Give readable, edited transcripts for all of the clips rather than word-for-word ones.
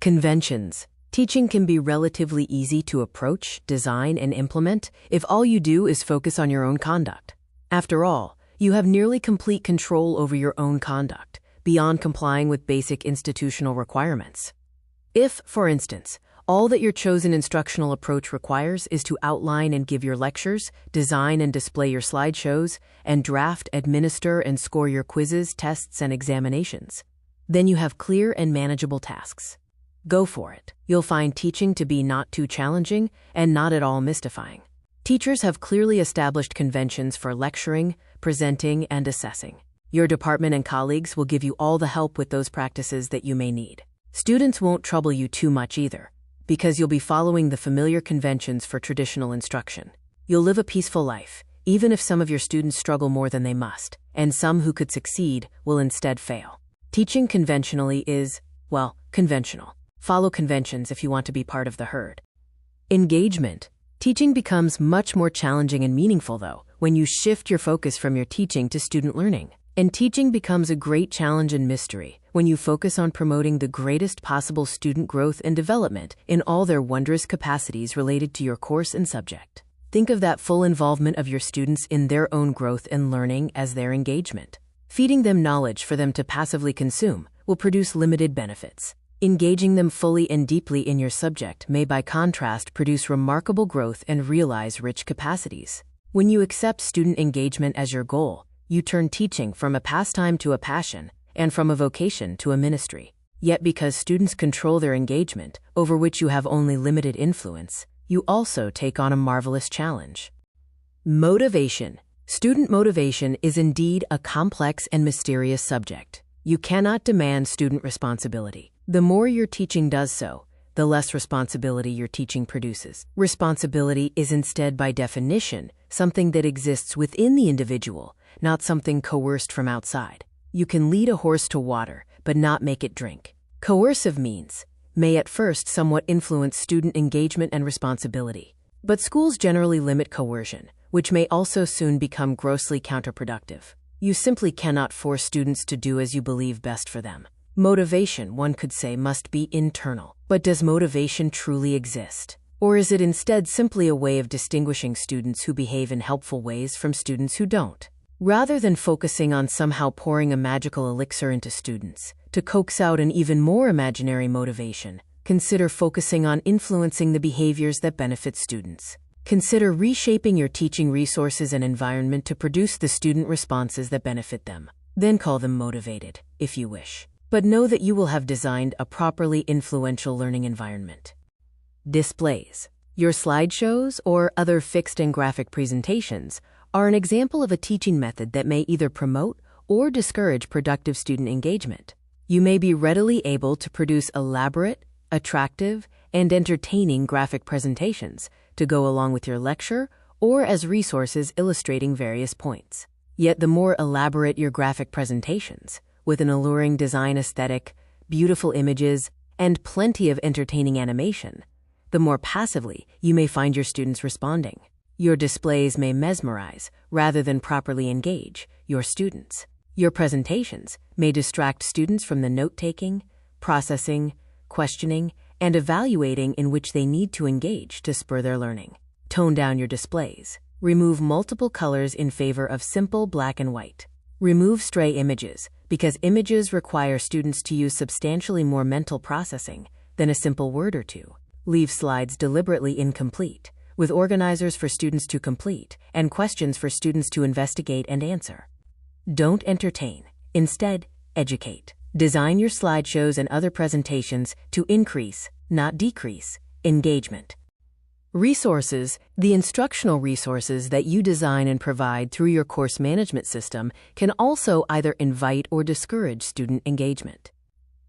Conventions. Teaching can be relatively easy to approach, design, and implement if all you do is focus on your own conduct. After all, you have nearly complete control over your own conduct, beyond complying with basic institutional requirements. If, for instance, all that your chosen instructional approach requires is to outline and give your lectures, design and display your slideshows, and draft, administer, and score your quizzes, tests, and examinations, then you have clear and manageable tasks. Go for it. You'll find teaching to be not too challenging and not at all mystifying. Teachers have clearly established conventions for lecturing, presenting, and assessing. Your department and colleagues will give you all the help with those practices that you may need. Students won't trouble you too much either, because you'll be following the familiar conventions for traditional instruction. You'll live a peaceful life, even if some of your students struggle more than they must, and some who could succeed will instead fail. Teaching conventionally is, well, conventional. Follow conventions if you want to be part of the herd. Engagement. Teaching becomes much more challenging and meaningful, though, when you shift your focus from your teaching to student learning. And teaching becomes a great challenge and mystery when you focus on promoting the greatest possible student growth and development in all their wondrous capacities related to your course and subject. Think of that full involvement of your students in their own growth and learning as their engagement. Feeding them knowledge for them to passively consume will produce limited benefits. Engaging them fully and deeply in your subject may, by contrast, produce remarkable growth and realize rich capacities. When you accept student engagement as your goal, you turn teaching from a pastime to a passion, and from a vocation to a ministry. Yet because students control their engagement, over which you have only limited influence, you also take on a marvelous challenge. Motivation. Student motivation is indeed a complex and mysterious subject. You cannot demand student responsibility. The more your teaching does so, the less responsibility your teaching produces. Responsibility is instead, by definition, something that exists within the individual, not something coerced from outside. You can lead a horse to water, but not make it drink. Coercive means may at first somewhat influence student engagement and responsibility. But schools generally limit coercion, which may also soon become grossly counterproductive. You simply cannot force students to do as you believe best for them. Motivation, one could say, must be internal. But does motivation truly exist? Or is it instead simply a way of distinguishing students who behave in helpful ways from students who don't? Rather than focusing on somehow pouring a magical elixir into students to coax out an even more imaginary motivation, consider focusing on influencing the behaviors that benefit students. Consider reshaping your teaching resources and environment to produce the student responses that benefit them. Then call them motivated, if you wish. But know that you will have designed a properly influential learning environment. Displays. Your slideshows or other fixed and graphic presentations are an example of a teaching method that may either promote or discourage productive student engagement. You may be readily able to produce elaborate, attractive, and entertaining graphic presentations to go along with your lecture or as resources illustrating various points. Yet the more elaborate your graphic presentations, with an alluring design aesthetic, beautiful images, and plenty of entertaining animation, the more passively you may find your students responding. Your displays may mesmerize, rather than properly engage, your students. Your presentations may distract students from the note-taking, processing, questioning, and evaluating in which they need to engage to spur their learning. Tone down your displays. Remove multiple colors in favor of simple black and white. Remove stray images, because images require students to use substantially more mental processing than a simple word or two. Leave slides deliberately incomplete, with organizers for students to complete and questions for students to investigate and answer. Don't entertain. Instead, educate. Design your slideshows and other presentations to increase, not decrease, engagement. Resources. The instructional resources that you design and provide through your course management system can also either invite or discourage student engagement.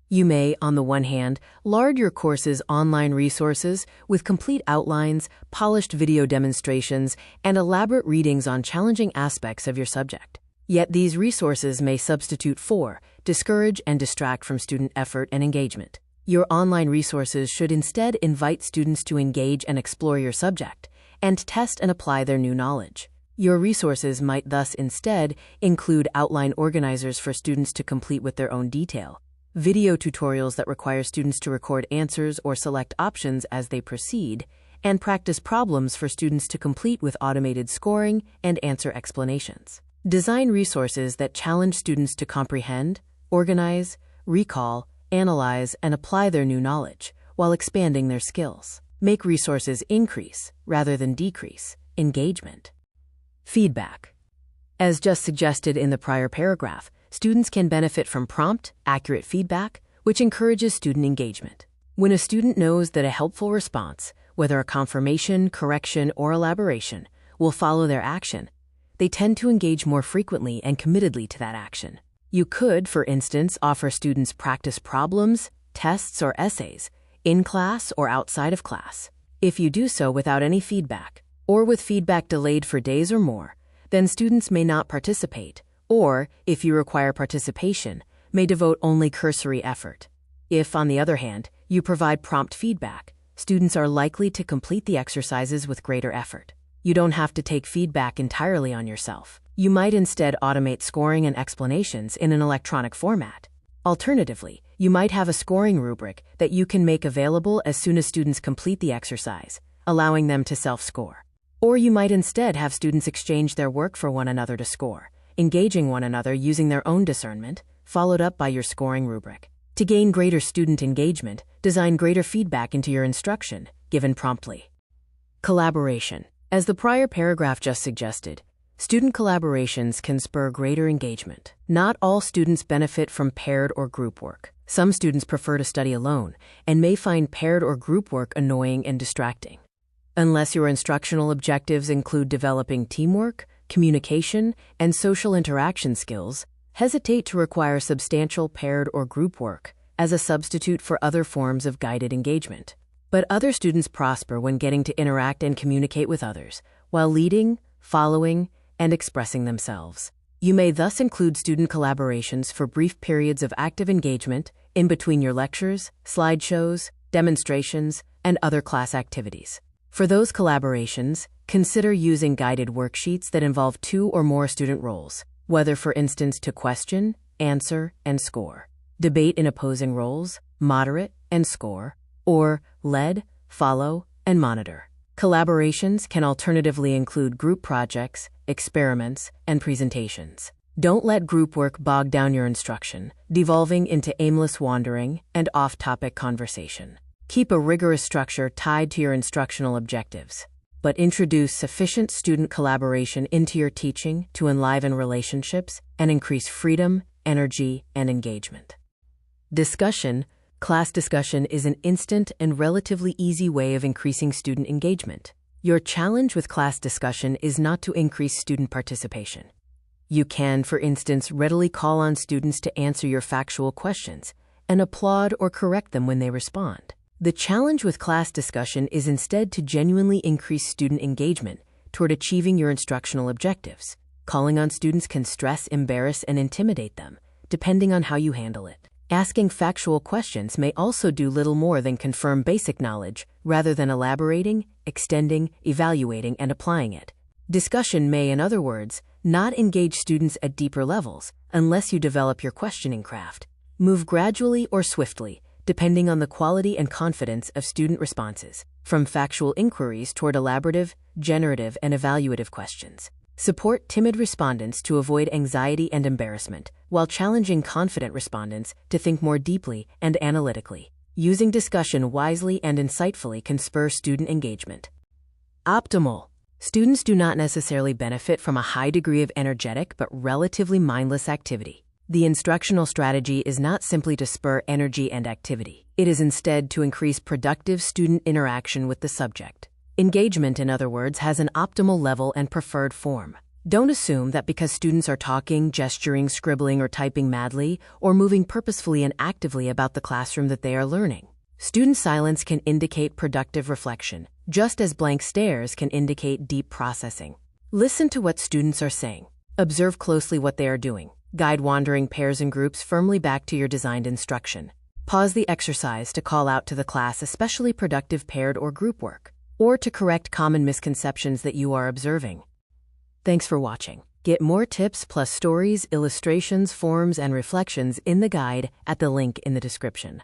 You may, on the one hand, lard your course's online resources with complete outlines, polished video demonstrations, and elaborate readings on challenging aspects of your subject. Yet these resources may substitute for, discourage, and distract from student effort and engagement. Your online resources should instead invite students to engage and explore your subject, and test and apply their new knowledge. Your resources might thus instead include outline organizers for students to complete with their own detail, video tutorials that require students to record answers or select options as they proceed, and practice problems for students to complete with automated scoring and answer explanations. Design resources that challenge students to comprehend, organize, recall, analyze, and apply their new knowledge while expanding their skills. Make resources increase, rather than decrease, engagement. Feedback. As just suggested in the prior paragraph, students can benefit from prompt, accurate feedback, which encourages student engagement. When a student knows that a helpful response, whether a confirmation, correction, or elaboration, will follow their action, they tend to engage more frequently and committedly to that action. You could, for instance, offer students practice problems, tests, or essays, in class or outside of class. If you do so without any feedback, or with feedback delayed for days or more, then students may not participate, or, if you require participation, may devote only cursory effort. If, on the other hand, you provide prompt feedback, students are likely to complete the exercises with greater effort. You don't have to take feedback entirely on yourself. You might instead automate scoring and explanations in an electronic format. Alternatively, you might have a scoring rubric that you can make available as soon as students complete the exercise, allowing them to self-score. Or you might instead have students exchange their work for one another to score, engaging one another using their own discernment, followed up by your scoring rubric. To gain greater student engagement, design greater feedback into your instruction, given promptly. Collaboration. As the prior paragraph just suggested, student collaborations can spur greater engagement. Not all students benefit from paired or group work. Some students prefer to study alone and may find paired or group work annoying and distracting. Unless your instructional objectives include developing teamwork, communication, and social interaction skills, hesitate to require substantial paired or group work as a substitute for other forms of guided engagement. But other students prosper when getting to interact and communicate with others, while leading, following, and expressing themselves. You may thus include student collaborations for brief periods of active engagement in between your lectures, slideshows, demonstrations, and other class activities. For those collaborations, consider using guided worksheets that involve 2 or more student roles, whether for instance to question, answer, and score, debate in opposing roles, moderate, and score, or lead, follow, and monitor. Collaborations can alternatively include group projects, experiments, and presentations. Don't let group work bog down your instruction, devolving into aimless wandering and off-topic conversation. Keep a rigorous structure tied to your instructional objectives, but introduce sufficient student collaboration into your teaching to enliven relationships and increase freedom, energy, and engagement. Discussion. Class discussion is an instant and relatively easy way of increasing student engagement. Your challenge with class discussion is not to increase student participation. You can, for instance, readily call on students to answer your factual questions and applaud or correct them when they respond. The challenge with class discussion is instead to genuinely increase student engagement toward achieving your instructional objectives. Calling on students can stress, embarrass, and intimidate them, depending on how you handle it. Asking factual questions may also do little more than confirm basic knowledge rather than elaborating, extending, evaluating, and applying it. Discussion may, in other words, not engage students at deeper levels unless you develop your questioning craft. Move gradually or swiftly, depending on the quality and confidence of student responses, from factual inquiries toward elaborative, generative, and evaluative questions. Support timid respondents to avoid anxiety and embarrassment, while challenging confident respondents to think more deeply and analytically. Using discussion wisely and insightfully can spur student engagement. Optimal. Students do not necessarily benefit from a high degree of energetic but relatively mindless activity. The instructional strategy is not simply to spur energy and activity. It is instead to increase productive student interaction with the subject. Engagement, in other words, has an optimal level and preferred form. Don't assume that because students are talking, gesturing, scribbling, or typing madly, or moving purposefully and actively about the classroom that they are learning. Student silence can indicate productive reflection, just as blank stares can indicate deep processing. Listen to what students are saying. Observe closely what they are doing. Guide wandering pairs and groups firmly back to your designed instruction. Pause the exercise to call out to the class especially productive paired or group work, or to correct common misconceptions that you are observing. Thanks for watching. Get more tips plus stories, illustrations, forms, and reflections in the guide at the link in the description.